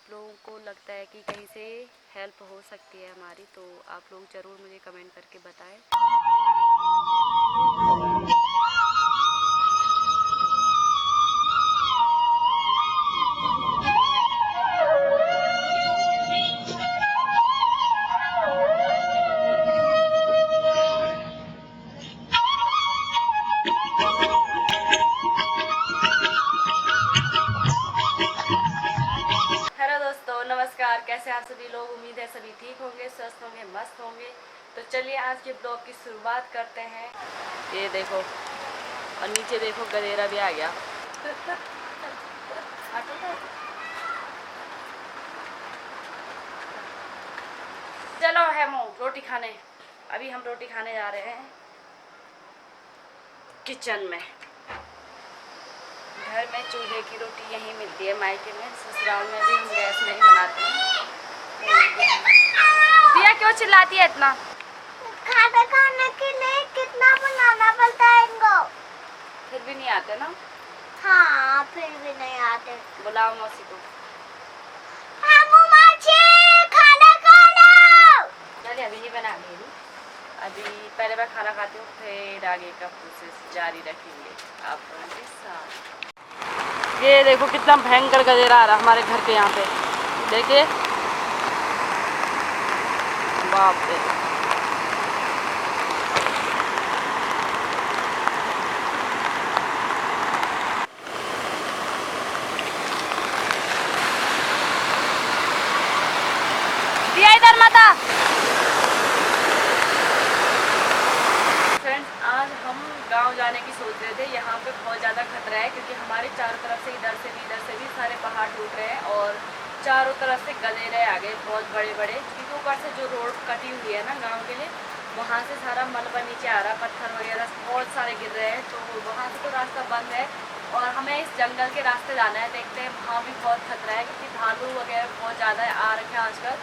आप लोगों को लगता है कि कहीं से हेल्प हो सकती है हमारी, तो आप लोग ज़रूर मुझे कमेंट करके बताएं। नमस्कार, कैसे आप सभी लोग। उम्मीद है सभी ठीक होंगे, स्वस्थ होंगे, मस्त होंगे। तो चलिए आज के ब्लॉग की शुरुआत करते हैं। ये देखो, और नीचे देखो गधेरा भी आ गया। चलो हेमो रोटी खाने। अभी हम रोटी खाने जा रहे हैं किचन में। घर में चूल्हे की रोटी यहीं मिलती है, मायके में, ससुराल में भी हम गैस में ही बनाते हैं। दिया क्यों चिल्लाती है इतना? खाना खाने के लिए कितना बनाना पड़ता है इनको? फिर भी नहीं आते ना? हाँ, फिर भी नहीं आते। बुलाओ मौसी को। खाना खा लो। चलिए अभी नहीं बना रही, अभी पहले मैं खाना खाती हूँ, फिर आगे का प्रोसेस जारी रखेंगे आप लोगों के साथ। ये देखो कितना भयंकर गधेरा आ रहा हमारे घर के यहाँ पे, देखिए, बाप रे। दिया इधर माता। फ्रेंड्स, आज हम गांव जाने की सोच रहे थे। यहाँ पे बहुत ज़्यादा खतरा है क्योंकि हमारे चारों तरफ से इधर से भी सारे पहाड़ टूट रहे हैं और चारों तरफ से गधेरे आ गए बहुत बड़े बड़े। क्योंकि ऊपर से जो रोड कटी हुई है ना गांव के लिए, वहाँ से सारा मलबा नीचे आ रहा, पत्थर वगैरह बहुत सारे गिर रहे हैं। तो वहाँ से तो रास्ता बंद है और हमें इस जंगल के रास्ते जाना है। देखते हैं, वहाँ भी बहुत खतरा है क्योंकि भालू वगैरह बहुत ज़्यादा आ रखे हैं आजकल।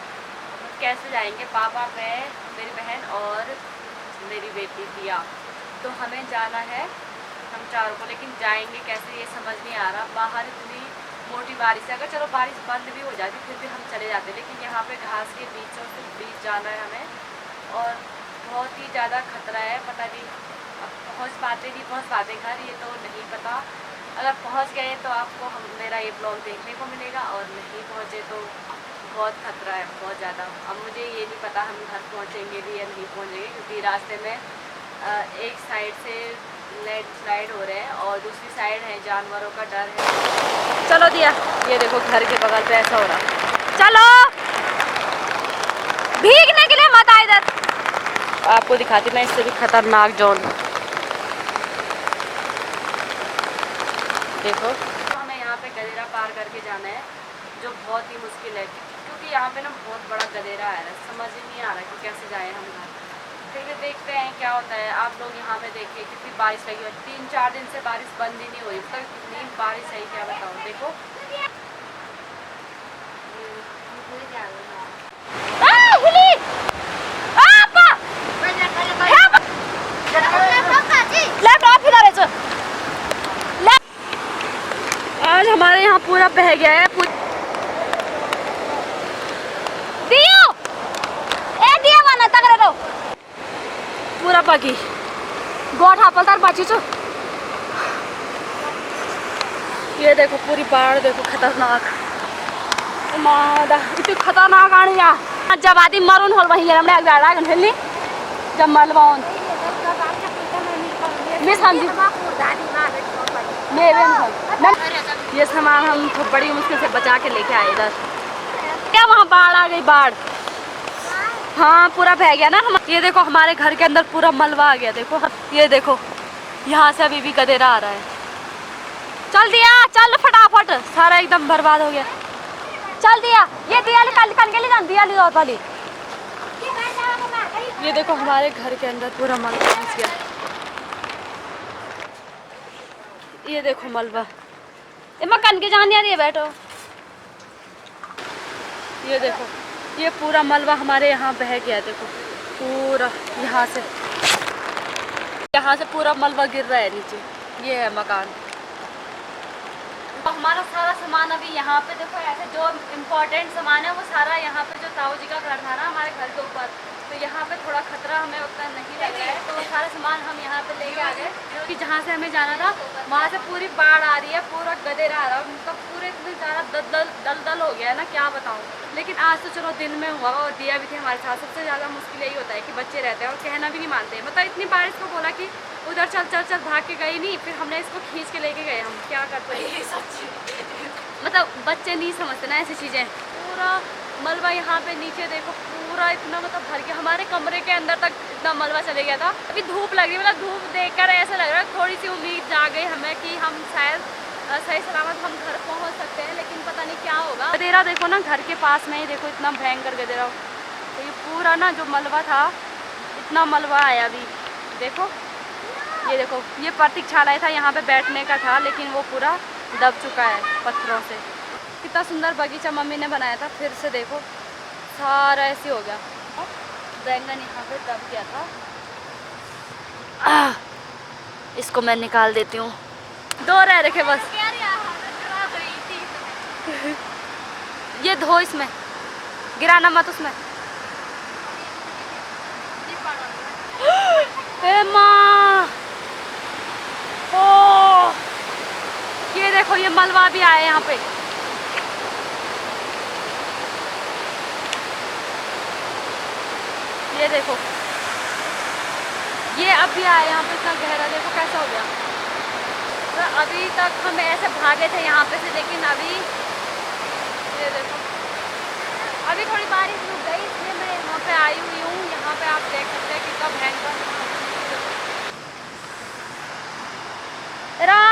तो कैसे जाएंगे? पापा, मैं, मेरी बहन और मेरी बेटी दिया। तो हमें जाना है हम चारों को, लेकिन जाएंगे कैसे ये समझ नहीं आ रहा। बाहर इतनी मोटी बारिश है, अगर चलो बारिश बंद भी हो जाती फिर भी हम चले जाते, लेकिन यहाँ पे घास के बीचों से बीच जाना है हमें और बहुत ही ज़्यादा खतरा है। पता नहीं अब पहुँच पाते नहीं पहुँच पाते घर, ये तो नहीं पता। अगर पहुँच गए तो आपको मेरा ये ब्लॉग देखने को मिलेगा और नहीं पहुँचे तो बहुत खतरा है, बहुत ज़्यादा। अब मुझे ये नहीं पता हम घर पहुँचेंगे भी या नहीं पहुँचेंगे, क्योंकि रास्ते में एक साइड से लैंडस्लाइड हो रहे हैं और दूसरी साइड है जानवरों का डर है। चलो दिया, ये देखो घर के बगल पे ऐसा हो रहा। चलो भीगने के लिए मत आ इधर। आपको दिखाती मैं इससे भी खतरनाक जोन। देखो, हमें यहाँ पे गधेरा पार करके जाना है, जो बहुत ही मुश्किल है क्योंकि यहाँ पे ना बहुत बड़ा गधेरा है। समझ ही नहीं आ रहा कि कैसे जाए हम घर। फिर भी देखते हैं क्या होता है। आप लोग यहाँ पे देखिए कितनी बारिश लगी है, 3-4 दिन से बारिश बंद ही नहीं हो रही। तक कितनी बारिश है क्या बताऊँ। देखो आज हमारे यहाँ पूरा बह गया है। पूरा पकी गोठा पलतार बाची चो। ये देखो पूरी बाढ़, देखो खतरनाक मादा, इतनी खतरनाक आनी या जब आदि मरून होल वही हमने गाड़ा गंठली जब मलवाऊं मैं समझी मैं ये सामान हम तो बड़ी मुश्किल से बचा के लेके आए इधर। क्या वहाँ बाढ़ आ गई, बाढ़। हाँ पूरा बह गया ना। हम ये देखो हमारे घर के अंदर पूरा मलबा आ गया। देखो ये देखो, यहाँ से अभी भी गधेरा आ रहा है। चल दिया, चल फटाफट, सारा एकदम बर्बाद हो गया। चल दिया, ये दिया कल के लिए जान दिया ली वाली। ये देखो हमारे घर के अंदर पूरा मलबा घुस गया। ये देखो मलबा, मकान के जान दिया बैठो। ये देखो ये पूरा मलबा हमारे यहाँ बह गया। देखो पूरा यहाँ से पूरा मलबा गिर रहा है नीचे। ये है मकान, तो हमारा सारा सामान अभी यहाँ पे देखो, ऐसे जो इम्पोर्टेंट सामान है वो सारा यहाँ पे, जो ताऊ जी का घर था ना हमारे घर के ऊपर, तो यहाँ पे थोड़ा खतरा हमें उतना नहीं लग रहा है, तो वो सारा सामान हम यहाँ पे लेके आ गए, क्योंकि जहाँ से हमें जाना था वहाँ से पूरी बाढ़ आ रही है, पूरा गदेरा आ रहा है, उनका पूरे इतने ज़्यादा दलदल हो गया है ना, क्या बताऊँ। लेकिन आज तो चलो दिन में हुआ, और दिया भी थी हमारे साथ। सबसे ज़्यादा मुश्किल यही होता है कि बच्चे रहते हैं और कहना भी नहीं मानते, मतलब इतनी बार इसको बोला कि उधर चल चल चल, भाग के गई नहीं, फिर हमने इसको खींच के लेके गए। हम क्या करते हैं मतलब बच्चे नहीं समझते ना ऐसी चीज़ें। पूरा मलबा यहाँ पे नीचे देखो, पूरा इतना मतलब भर के हमारे कमरे के अंदर तक इतना मलबा चले गया था। अभी धूप लग रही है, मतलब धूप देखकर ऐसा लग रहा है थोड़ी सी उम्मीद जा गई हमें कि हम शायद सही सलामत हम घर पहुँच सकते हैं, लेकिन पता नहीं क्या होगा। गदेरा देखो ना, घर के पास में ही देखो इतना भयंकर गदेरा। तो ये पूरा ना जो मलबा था, इतना मलबा आया अभी देखो। ये देखो, ये प्रतीक्षालय था, यहाँ पे बैठने का था, लेकिन वो पूरा दब चुका है पत्थरों से। कितना सुंदर बगीचा मम्मी ने बनाया था, फिर से देखो सारा ऐसे हो गया। बैंगन यहाँ पे दब गया था, इसको मैं निकाल देती हूँ। 2 रह रखे बस। ये धो, इसमें गिराना मत उसमें। ए माँ, ओ ये देखो, ये मलबा भी आया यहाँ पे। ये देखो, ये अब भी आया यहाँ पे, इतना गहरा देखो कैसा हो गया। तो अभी तक हम ऐसे भागे थे यहाँ पे से, लेकिन अभी ये देखो, अभी थोड़ी बारिश रुक गई, इसलिए मैं यहाँ पे आई हुई हूँ। यहाँ पे आप देख सकते हैं कितना भयंकर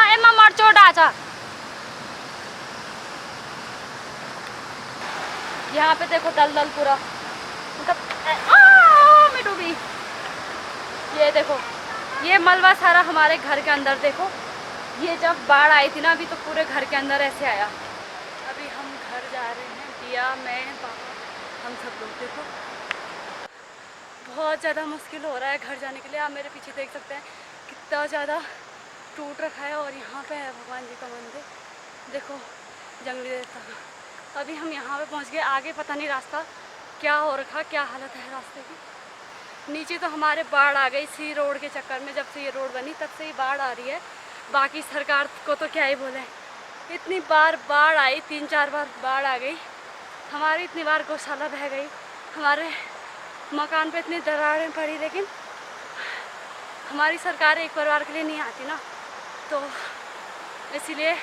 एमा मर चोट आचा। यहाँ पे देखो दलदल पूरा, मतलब मैं डूबी। ये देखो, ये मलबा सारा हमारे घर के अंदर देखो। ये जब बाढ़ आई थी ना अभी, तो पूरे घर के अंदर ऐसे आया। अभी हम घर जा रहे हैं, दिया, मैं, पापा, हम सब लोग। देखो बहुत ज़्यादा मुश्किल हो रहा है घर जाने के लिए। आप मेरे पीछे देख सकते हैं कितना ज़्यादा टूट रखा है, और यहाँ पे है भगवान जी का मंदिर, देखो जंगली देवता का। अभी हम यहाँ पे पहुँच गए, आगे पता नहीं रास्ता क्या हो रखा, क्या हालत है रास्ते की। नीचे तो हमारे बाढ़ आ गई इसी रोड के चक्कर में, जब से ये रोड बनी तब से ही बाढ़ आ रही है। बाकी सरकार को तो क्या ही बोले, इतनी बार बाढ़ आई, 3-4 बार बाढ़ आ गई। हमारी इतनी बार गौशाला बह गई, हमारे मकान पे इतनी दरारें पड़ी, लेकिन हमारी सरकार एक परिवार के लिए नहीं आती ना, तो इसीलिए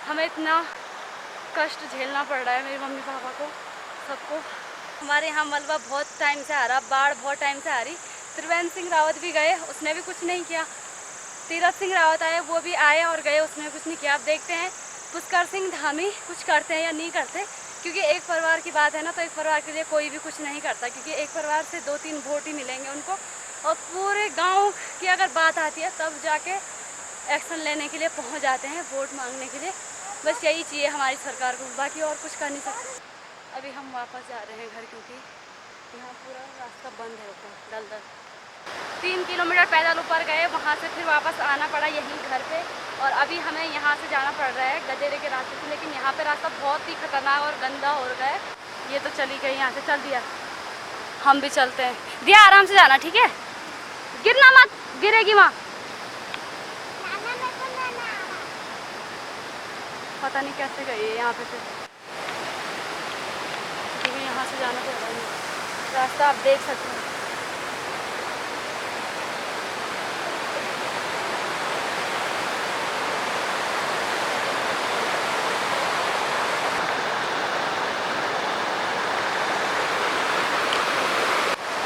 हमें इतना कष्ट झेलना पड़ रहा है, मेरी मम्मी पापा को, सबको। हमारे यहाँ मलबा बहुत टाइम से आ रहा, बाढ़ बहुत टाइम से आ रही। त्रिवेंद्र सिंह रावत भी गए, उसने भी कुछ नहीं किया। तीरथ सिंह रावत आए, वो भी आए और गए, उसने कुछ नहीं किया। अब देखते हैं पुष्कर सिंह धामी कुछ करते हैं या नहीं करते, क्योंकि एक परिवार की बात है ना, तो एक परिवार के लिए कोई भी कुछ नहीं करता, क्योंकि एक परिवार से 2-3 वोट ही मिलेंगे उनको, और पूरे गाँव की अगर बात आती है तब जाके एक्शन लेने के लिए पहुँच जाते हैं, वोट मांगने के लिए। बस यही चाहिए हमारी सरकार को, बाकी और कुछ कर नहीं सकते। अभी हम वापस जा रहे हैं घर, क्योंकि यहाँ पूरा रास्ता बंद है ऊपर दलदल। 3 किलोमीटर पैदल ऊपर गए, वहाँ से फिर वापस आना पड़ा यहीं घर पे, और अभी हमें यहाँ से जाना पड़ रहा है गदेरे के रास्ते से, लेकिन यहाँ पे रास्ता बहुत ही खतरनाक और गंदा हो रहा है। ये तो चली गई यहाँ से, चल दिया, हम भी चलते हैं। दिया आराम से जाना, ठीक है, गिरना मत, गिरेगी माँ। पता नहीं कैसे गई है यहाँ पे, फिर क्योंकि यहाँ से जाना पड़ रहा है, रास्ता आप देख सकते हैं।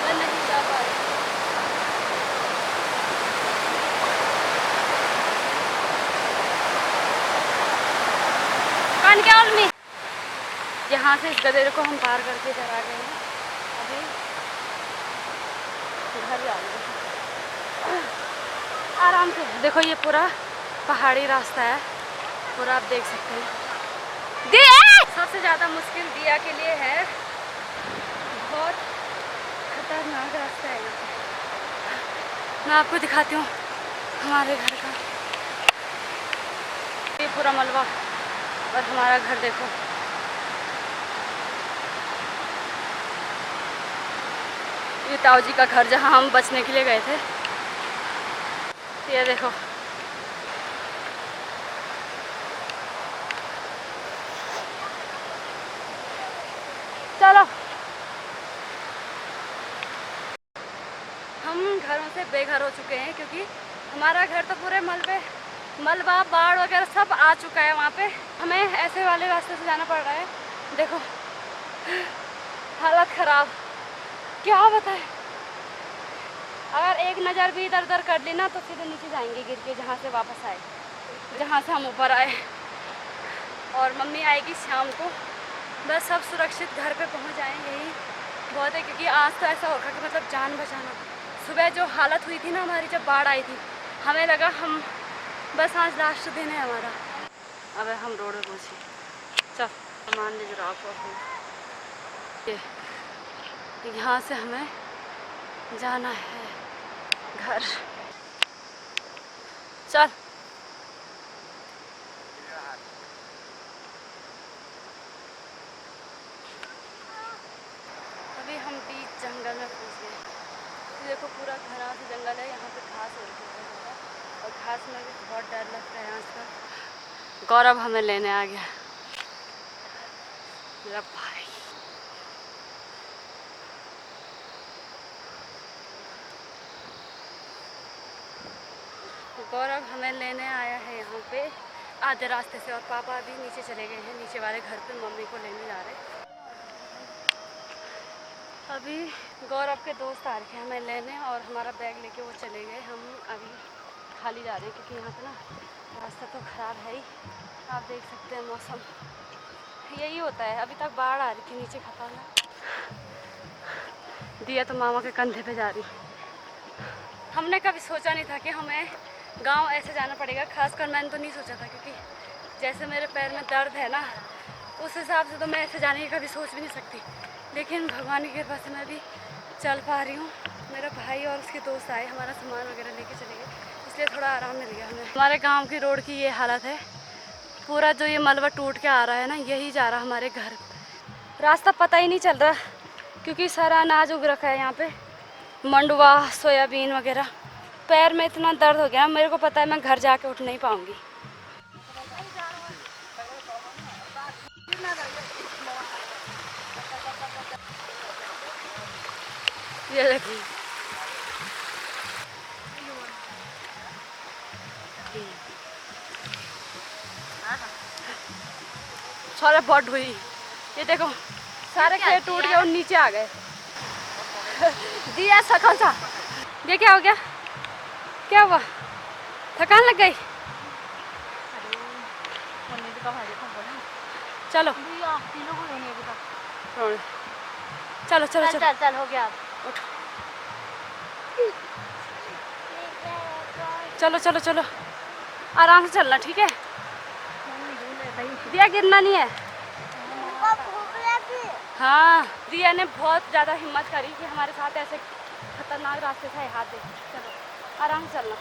मैं नहीं जा पा रही। कान क्या में यहाँ से इस गदेरे को हम पार करके इधर आ गए हैं। अभी घर जा रहे हैं आराम से। देखो ये पूरा पहाड़ी रास्ता है, पूरा आप देख सकते हैं। दिया सबसे ज़्यादा मुश्किल दिया के लिए है, बहुत खतरनाक रास्ता है यहाँ पे। मैं आपको दिखाती हूँ हमारे घर का। ये पूरा मलबा और हमारा घर देखो, ये ताऊ जी का घर जहाँ हम बचने के लिए गए थे। ये देखो, चलो हम घरों से बेघर हो चुके हैं क्योंकि हमारा घर तो पूरे मलबा बाढ़ वगैरह सब आ चुका है। वहाँ पे हमें ऐसे वाले रास्ते से जाना पड़ रहा है। देखो हालत ख़राब, क्या बताए। अगर एक नज़र भी इधर उधर कर ली ना तो सीधे नीचे जाएंगे गिर के, जहाँ से वापस आए, जहाँ से हम ऊपर आए। और मम्मी आएगी शाम को, बस सब सुरक्षित घर पे पहुँच जाएँ, यही बहुत है। क्योंकि आज तो ऐसा होगा कि मतलब जान बचाना। सुबह जो हालत हुई थी ना हमारी, जब बाढ़ आई थी, हमें लगा हम बस आज लास्ट दिन है हमारा। अब हम रोड पे पहुँचे, चल सामान ले जरा आपको। यहाँ से हमें जाना है घर, चल। अभी हम बीच जंगल में पहुँच गए। देखो पूरा घना सा जंगल है, यहाँ पे घास हो रही है और घास में भी बहुत डर लगता है यहाँ से। गौरव हमें लेने आ गया, मेरा भाई। गौरव हमें लेने आया है यहाँ पे आधे रास्ते से, और पापा अभी नीचे चले गए हैं, नीचे वाले घर पे मम्मी को लेने जा रहे हैं। अभी गौरव के दोस्त आ रखे हैं हमें लेने, और हमारा बैग लेके वो चले गए। हम अभी खाली जा रहे हैं क्योंकि यहाँ पे ना रास्ता तो ख़राब है ही। आप देख सकते हैं मौसम यही होता है। अभी तक बाढ़ आ रही थी नीचे, खतरनाक। दिया तो मामा के कंधे पे जा रही। हमने कभी सोचा नहीं था कि हमें गांव ऐसे जाना पड़ेगा। खासकर मैंने तो नहीं सोचा था, क्योंकि जैसे मेरे पैर में दर्द है ना, उस हिसाब से तो मैं ऐसे जाने की कभी सोच भी नहीं सकती। लेकिन भगवान की कृपा से मैं भी चल पा रही हूँ। मेरा भाई और उसके दोस्त आए, हमारा सामान वगैरह लेके चले गए, इसलिए थोड़ा आराम मिल गया हमें। हमारे गांव की रोड की ये हालत है, पूरा जो ये मलबा टूट के आ रहा है ना, यही जा रहा हमारे घर। रास्ता पता ही नहीं चल रहा क्योंकि सारा अनाज उग रखा है यहाँ पे, मंडुआ, सोयाबीन वगैरह। पैर में इतना दर्द हो गया, मेरे को पता है मैं घर जाके उठ नहीं पाऊँगी। ये देखिए, सारे बहुत हुई। ये देखो सारे खेत टूट गए और नीचे आ गए। दिया सकल था। ये क्या हो गया, क्या हुआ, थकान लग गई? चलो चलो चलो चलो चल हो गया। उठो, चलो चलो चलो, आराम से चलना, ठीक है? दिया गिरना नहीं है। हाँ, दिया ने बहुत ज़्यादा हिम्मत करी कि हमारे साथ ऐसे खतरनाक रास्ते से हाथ दे। चलो आराम से चलना।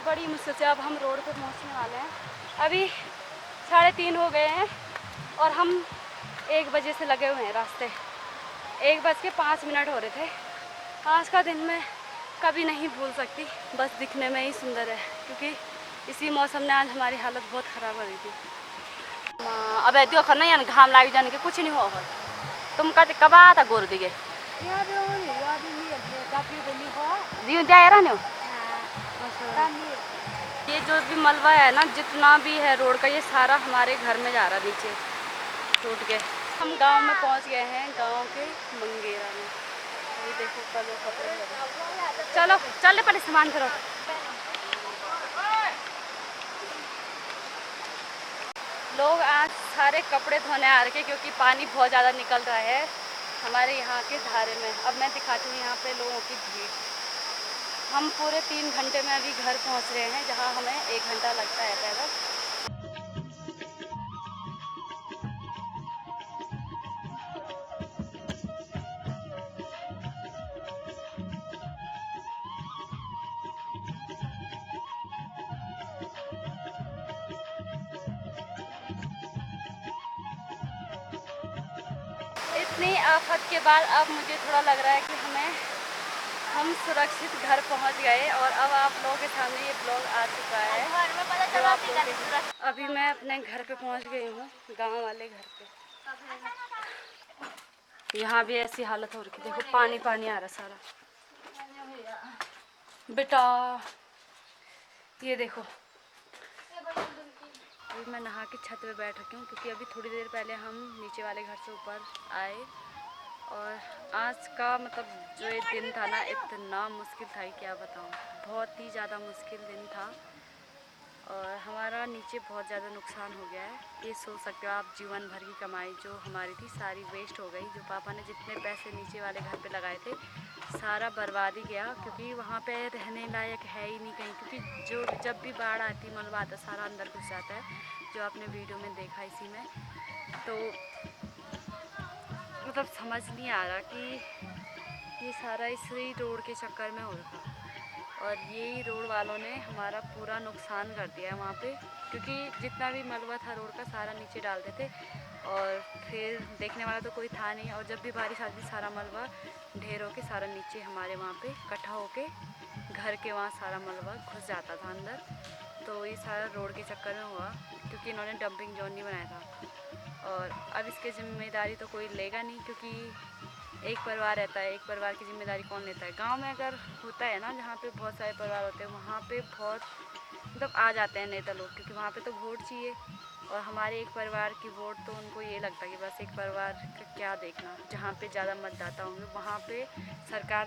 बड़ी मुश्किल से अब हम रोड पे पहुंचने वाले हैं। अभी 3:30 हो गए हैं और हम 1 बजे से लगे हुए हैं रास्ते। 1:05 हो रहे थे। आज का दिन मैं कभी नहीं भूल सकती, बस दिखने में ही सुंदर है, क्योंकि इसी मौसम ने आज हमारी हालत बहुत ख़राब हो रही थी। अब ऐतियो खरना यानी घाम लाग जाने के कुछ नहीं होगा। तुम कहते कब आता गोर दिए जाए रहा नहीं। ये जो भी मलबा है ना, जितना भी है रोड का, ये सारा हमारे घर में जा रहा नीचे टूट के। हम गांव में पहुंच गए हैं, गांव के मंगेरा में। ये देखो कपड़े। चलो चलने पहले सामान करो। लोग आज सारे कपड़े धोने आ रखे क्योंकि पानी बहुत ज़्यादा निकल रहा है हमारे यहाँ के धारे में। अब मैं दिखाती हूँ यहाँ पे लोगों की भीड़। हम पूरे 3 घंटे में अभी घर पहुँच रहे हैं, जहाँ हमें 1 घंटा लगता है पैदल। आफत के बाद अब मुझे थोड़ा लग रहा है कि हम सुरक्षित घर पहुंच गए और अब आप लोगों के सामने ये ब्लॉग आ चुका है। घर में पता जो चला आप लोगों के अभी मैं अपने घर पे पहुंच गई हूँ, गांव वाले घर पे। यहाँ भी ऐसी हालत हो रही है, देखो पानी पानी आ रहा सारा। बेटा ये देखो, अभी मैं नहा के छत पे बैठ रखी हूँ क्योंकि अभी थोड़ी देर पहले हम नीचे वाले घर से ऊपर आए। और आज का मतलब जो ये दिन था ना, इतना मुश्किल था कि क्या बताऊँ, बहुत ही ज़्यादा मुश्किल दिन था। और हमारा नीचे बहुत ज़्यादा नुकसान हो गया है। ये सोच सकते हो आप, जीवन भर की कमाई जो हमारी थी सारी वेस्ट हो गई। जो पापा ने जितने पैसे नीचे वाले घर पे लगाए थे सारा बर्बाद ही गया, क्योंकि वहाँ पे रहने लायक है ही नहीं कहीं। क्योंकि जो जब भी बाढ़ आती, मलबा आता, सारा अंदर घुस जाता है, जो आपने वीडियो में देखा इसी में। तो मतलब समझ नहीं आ रहा कि ये सारा इसी रोड के चक्कर में हो रहा। और यही रोड वालों ने हमारा पूरा नुकसान कर दिया है वहाँ पे, क्योंकि जितना भी मलबा था रोड का सारा नीचे डालते थे और फिर देखने वाला तो कोई था नहीं। और जब भी बारिश आती सारा मलबा ढेर होके सारा नीचे हमारे वहाँ पे इकट्ठा होके घर के वहाँ सारा मलबा घुस जाता था अंदर। तो ये सारा रोड के चक्कर में हुआ, क्योंकि इन्होंने डंपिंग जोन नहीं बनाया था। और अब इसकी जिम्मेदारी तो कोई लेगा नहीं, क्योंकि एक परिवार रहता है, एक परिवार की जिम्मेदारी कौन लेता है। गांव में अगर होता है ना, जहाँ पे बहुत सारे परिवार होते हैं, वहाँ पे बहुत मतलब आ जाते हैं नेता लोग, क्योंकि वहाँ पे तो वोट चाहिए। और हमारे एक परिवार की वोट तो उनको ये लगता है कि बस एक परिवार का क्या देखना। जहाँ पे ज़्यादा मतदाता होंगे वहाँ पे सरकार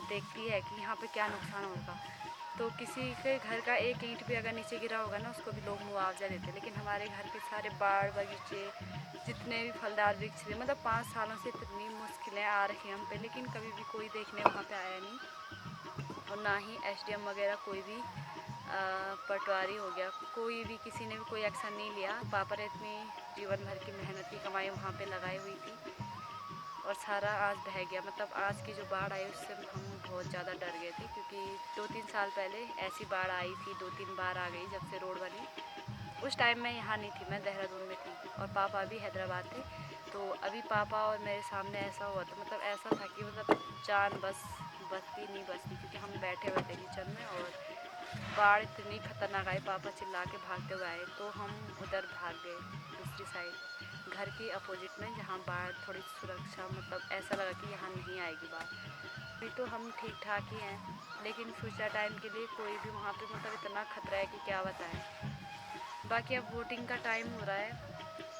देखती है कि यहाँ पे क्या नुकसान होगा। तो किसी के घर का एक ईंट भी अगर नीचे गिरा होगा ना, उसको भी लोग मुआवजा देते हैं। लेकिन हमारे घर के सारे बाड़ बगीचे, जितने भी फलदार वृक्ष थे, मतलब 5 सालों से इतनी मुश्किलें आ रही हैं हम पे, लेकिन कभी भी कोई देखने वहाँ पे आया नहीं। और ना ही एसडीएम वगैरह कोई भी पटवारी हो गया, कोई भी, किसी ने भी कोई एक्शन नहीं लिया। पापा ने इतनी जीवन भर की मेहनत की कमाई वहाँ पे लगाई हुई थी और सारा आज बह गया। मतलब आज की जो बाढ़ आई उससे हम बहुत ज़्यादा डर गए थे, क्योंकि 2-3 साल पहले ऐसी बाढ़ आई थी, 2-3 बार आ गई जब से रोड बनी। उस टाइम मैं यहाँ नहीं थी, मैं देहरादून में थी और पापा भी हैदराबाद थे। तो अभी पापा और मेरे सामने ऐसा हुआ था, मतलब ऐसा था कि मतलब जान बचती नहीं बचती, क्योंकि हम बैठे हुए थे किचन में और बाढ़ इतनी खतरनाक आई। पापा चिल्ला के भागते हुए आए तो हम उधर भाग गए दूसरी साइड, घर के अपोजिट में, जहाँ बाढ़ थोड़ी सुरक्षा, मतलब ऐसा लगा कि यहाँ नहीं आएगी बाढ़। अभी तो हम ठीक ठाक ही हैं, लेकिन फ्यूचर टाइम के लिए कोई भी वहाँ पे मतलब इतना खतरा है कि क्या बताएं। बाकी अब वोटिंग का टाइम हो रहा है,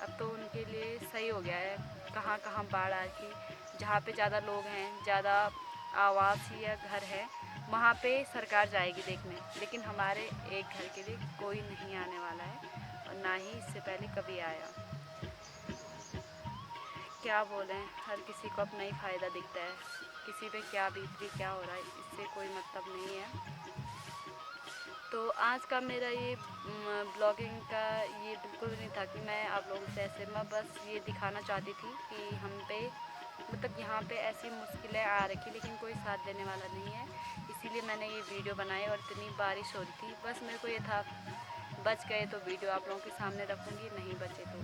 अब तो उनके लिए सही हो गया है। कहाँ कहाँ बाढ़ आ रही, जहाँ पे ज़्यादा लोग हैं, ज़्यादा आवास या घर है, वहाँ पे सरकार जाएगी देखने। लेकिन हमारे एक घर के लिए कोई नहीं आने वाला है और ना ही इससे पहले कभी आया। क्या बोलें, हर किसी को अपना ही फ़ायदा दिखता है, किसी पे क्या बीत रही, क्या हो रहा है, इससे कोई मतलब नहीं है। तो आज का मेरा ये ब्लॉगिंग का ये बिल्कुल नहीं था कि मैं आप लोगों से ऐसे, मैं बस ये दिखाना चाहती थी कि हम पे मतलब यहाँ पे ऐसी मुश्किलें आ रखी, लेकिन कोई साथ देने वाला नहीं है। इसीलिए मैंने ये वीडियो बनाई और इतनी बारिश हो रही थी, बस मेरे को ये था बच गए तो वीडियो आप लोगों के सामने रखूँगी, नहीं बचे तो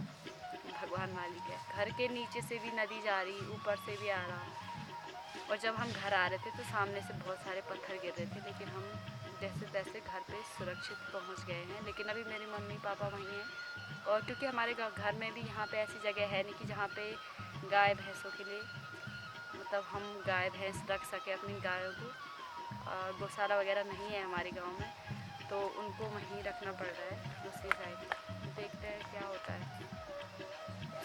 भगवान मालिक है। घर के नीचे से भी नदी जा रही, ऊपर से भी आ रहा। और जब हम घर आ रहे थे तो सामने से बहुत सारे पत्थर गिर रहे थे, लेकिन हम जैसे तैसे घर पे सुरक्षित पहुंच गए हैं। लेकिन अभी मेरी मम्मी पापा वहीं हैं, और क्योंकि हमारे घर में भी यहाँ पे ऐसी जगह है नहीं कि जहाँ पे गाय भैंसों के लिए मतलब हम गाय भैंस रख सकें अपनी गायों को। गौशाला वगैरह नहीं है हमारे गांव में, तो उनको वहीं रखना पड़ रहा है दूसरी साइड। देखते हैं क्या होता है।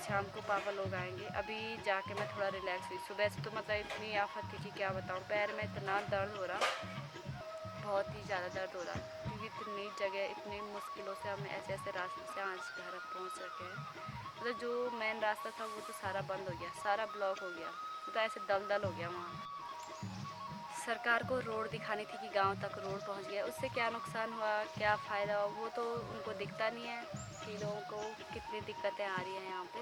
शाम को पापा लोग आएंगे, अभी जाके मैं थोड़ा रिलैक्स हुई। सुबह से तो मतलब इतनी आफत थी कि क्या बताऊँ, पैर में इतना दर्द हो रहा, बहुत ही ज़्यादा दर्द हो रहा, क्योंकि इतनी जगह इतनी मुश्किलों से हम ऐसे ऐसे रास्ते से आज घर पहुँच रखे हैं। मतलब जो मेन रास्ता था वो तो सारा बंद हो गया, सारा ब्लॉक हो गया, मतलब ऐसे दलदल हो गया वहाँ। सरकार को रोड दिखानी थी कि गांव तक रोड पहुंच गया, उससे क्या नुकसान हुआ, क्या फ़ायदा हुआ, वो तो उनको दिखता नहीं है कि लोगों को कितनी दिक्कतें आ रही हैं यहाँ पे।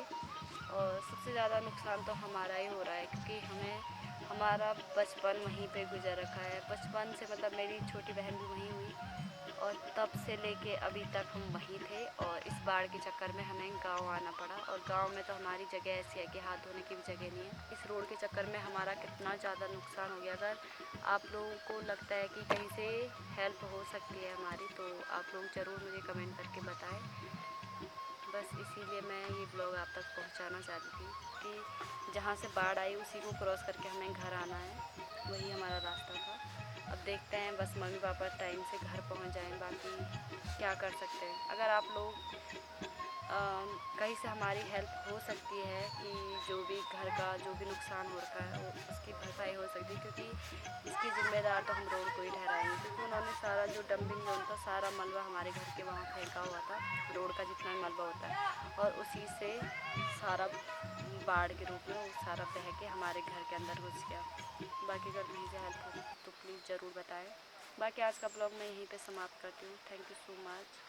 और सबसे ज़्यादा नुकसान तो हमारा ही हो रहा है, क्योंकि हमारा बचपन वहीं पे गुजर रखा है। बचपन से मतलब मेरी छोटी बहन भी वहीं हुई और तब से लेके अभी तक हम वहीं थे और इस बाढ़ के चक्कर में हमें गांव आना पड़ा। और गांव में तो हमारी जगह ऐसी है कि हाथ धोने की भी जगह नहीं है। इस रोड के चक्कर में हमारा कितना ज़्यादा नुकसान हो गया। अगर आप लोगों को लगता है कि कहीं से हेल्प हो सकती है हमारी, तो आप लोग ज़रूर मुझे कमेंट करके बताएं। बस इसीलिए मैं ये ब्लॉग आप तक पहुंचाना चाहती थी कि जहाँ से बाढ़ आई उसी को क्रॉस करके हमें घर आना है, वही हमारा रास्ता था। अब देखते हैं, बस मम्मी पापा टाइम से घर पहुंच जाएं, बाकी क्या कर सकते हैं। अगर आप लोग कहीं से हमारी हेल्प हो सकती है कि जो भी घर का जो भी नुकसान हो रखा है वो उसकी भरपाई हो सकती है, क्योंकि इसकी ज़िम्मेदार तो हम रोड को ही ठहराएंगे, क्योंकि उन्होंने सारा जो डंपिंग जोन था सारा मलबा हमारे घर के वहाँ फेंका हुआ था, रोड का जितना भी मलबा होता है, और उसी से सारा बाढ़ के रूप में वो सारा बह के हमारे घर के अंदर घुस गया। बाकी अगर कहीं से हेल्प हो तो प्लीज़ ज़रूर बताएं। बाकी आज का ब्लॉग मैं यहीं पे समाप्त करती हूँ। Thank you so much.